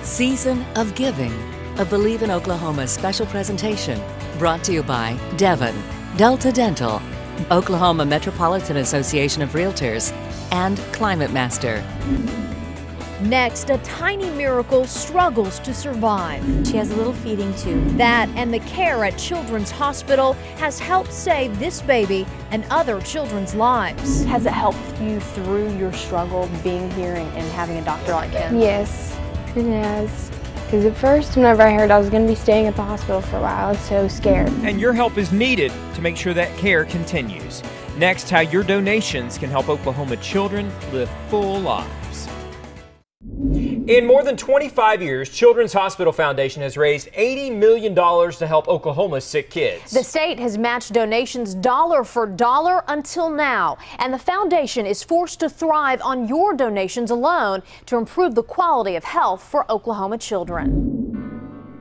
Season of Giving, a Believe in Oklahoma special presentation brought to you by Devon, Delta Dental, Oklahoma Metropolitan Association of Realtors, and Climate Master. Next, a tiny miracle struggles to survive. She has a little feeding tube. That and the care at Children's Hospital has helped save this baby and other children's lives. Has it helped you through your struggle being here and having a doctor like him? Yes, it has. Because at first, whenever I heard I was going to be staying at the hospital for a while, I was so scared. And your help is needed to make sure that care continues. Next, how your donations can help Oklahoma children live full lives. In more than 25 years, Children's Hospital Foundation has raised $80 million to help Oklahoma's sick kids. The state has matched donations dollar for dollar until now, and the foundation is forced to thrive on your donations alone to improve the quality of health for Oklahoma children.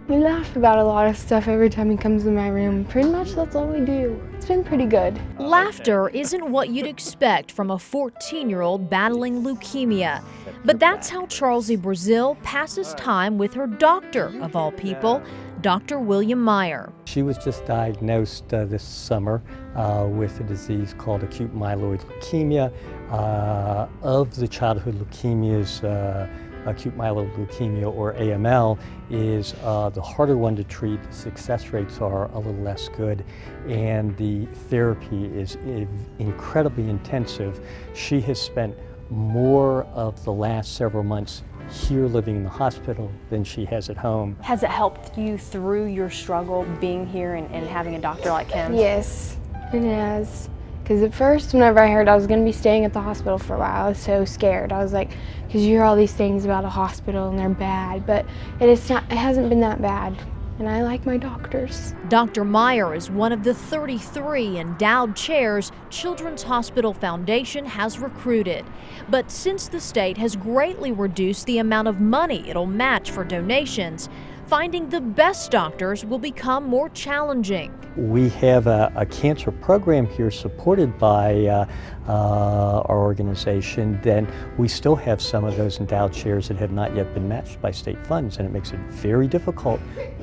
We laugh about a lot of stuff every time he comes in my room. Pretty much that's all we do. It's been pretty good. Laughter isn't what you'd expect from a 14-year-old battling leukemia. But that's how Charles Brazil passes time with her doctor, of all people, Dr. William Meyer. She was just diagnosed this summer with a disease called acute myeloid leukemia. Of the childhood leukemias, acute myeloid leukemia, or AML, is the harder one to treat. The success rates are a little less good, and the therapy is incredibly intensive. She has spent more of the last several months here living in the hospital than she has at home. Has it helped you through your struggle being here and having a doctor like him? Yes, it has. Because at first, whenever I heard I was going to be staying at the hospital for a while, I was so scared. I was like, because you hear all these things about a hospital and they're bad, but it hasn't been that bad. And I like my doctors. Dr. Meyer is one of the 33 endowed chairs Children's Hospital Foundation has recruited. But since the state has greatly reduced the amount of money it'll match for donations, finding the best doctors will become more challenging. We have a cancer program here supported by our organization. Then we still have some of those endowed chairs that have not yet been matched by state funds, and it makes it very difficult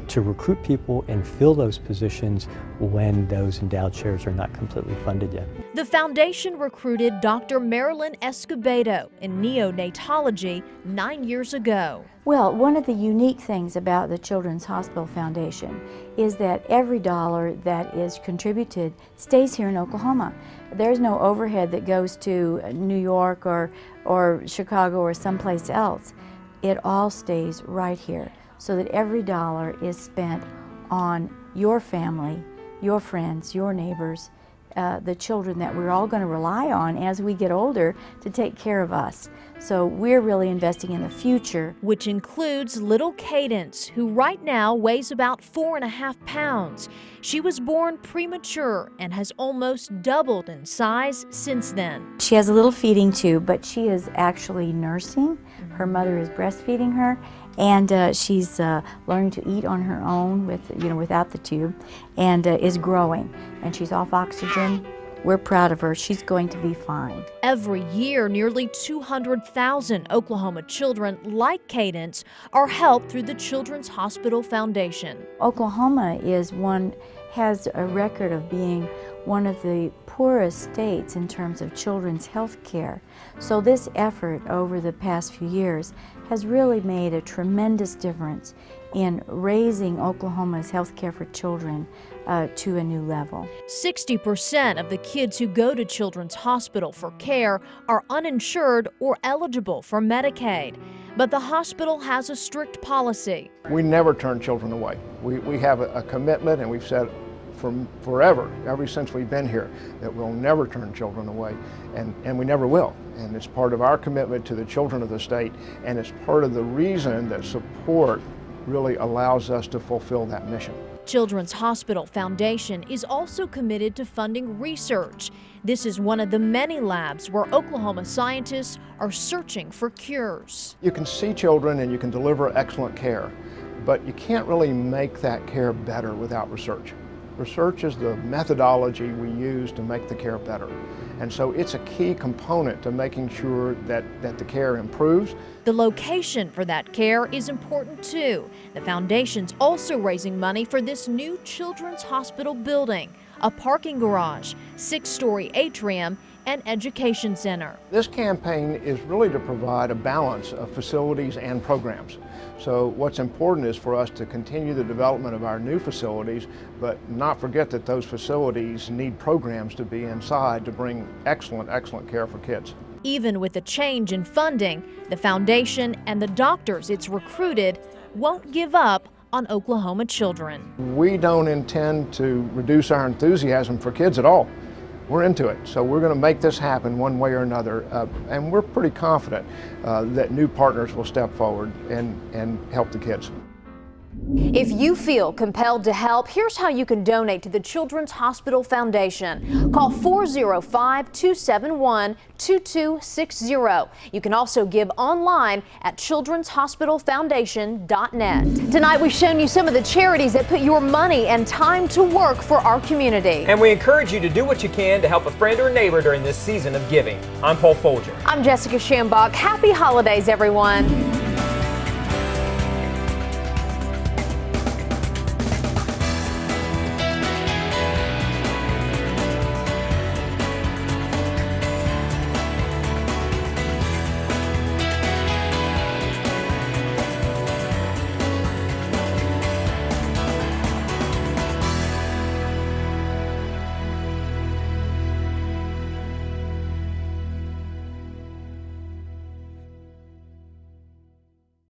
to recruit people and fill those positions when those endowed chairs are not completely funded yet. The foundation recruited Dr. Marilyn Escobedo in neonatology 9 years ago. Well, one of the unique things about the Children's Hospital Foundation is that every dollar that is contributed stays here in Oklahoma. There's no overhead that goes to New York or Chicago or someplace else. It all stays right here, so that every dollar is spent on your family, your friends, your neighbors, the children that we're all going to rely on as we get older to take care of us. So we're really investing in the future. Which includes little Cadence, who right now weighs about 4.5 pounds. She was born premature and has almost doubled in size since then. She has a little feeding tube, but she is actually nursing. Her mother is breastfeeding her, and she's learning to eat on her own without the tube, and is growing. And she's off oxygen. We're proud of her. She's going to be fine. Every year, nearly 200,000 Oklahoma children like Cadence are helped through the Children's Hospital Foundation. Oklahoma has a record of being one of the poorest states in terms of children's health care. So this effort over the past few years has really made a tremendous difference in raising Oklahoma's health care for children to a new level. 60% of the kids who go to Children's Hospital for care are uninsured or eligible for Medicaid. But the hospital has a strict policy. We never turn children away. We have a commitment, and we've said from forever, ever since we've been here, that we'll never turn children away, and we never will. And it's part of our commitment to the children of the state, and it's part of the reason that support really allows us to fulfill that mission. Children's Hospital Foundation is also committed to funding research. This is one of the many labs where Oklahoma scientists are searching for cures. You can see children and you can deliver excellent care, but you can't really make that care better without research. Research is the methodology we use to make the care better. And so it's a key component to making sure that the care improves. The location for that care is important too. The foundation's also raising money for this new children's hospital building, a parking garage, 6-story atrium, and education center. This campaign is really to provide a balance of facilities and programs. So what's important is for us to continue the development of our new facilities, but not forget that those facilities need programs to be inside to bring excellent care for kids. Even with a change in funding, the foundation and the doctors it's recruited won't give up on Oklahoma children. We don't intend to reduce our enthusiasm for kids at all. We're into it, so we're going to make this happen one way or another, and we're pretty confident that new partners will step forward and help the kids. If you feel compelled to help, here's how you can donate to the Children's Hospital Foundation. Call 405-271-2260. You can also give online at childrenshospitalfoundation.net. Tonight we've shown you some of the charities that put your money and time to work for our community. And we encourage you to do what you can to help a friend or neighbor during this season of giving. I'm Paul Folger. I'm Jessica Shambach. Happy holidays, everyone.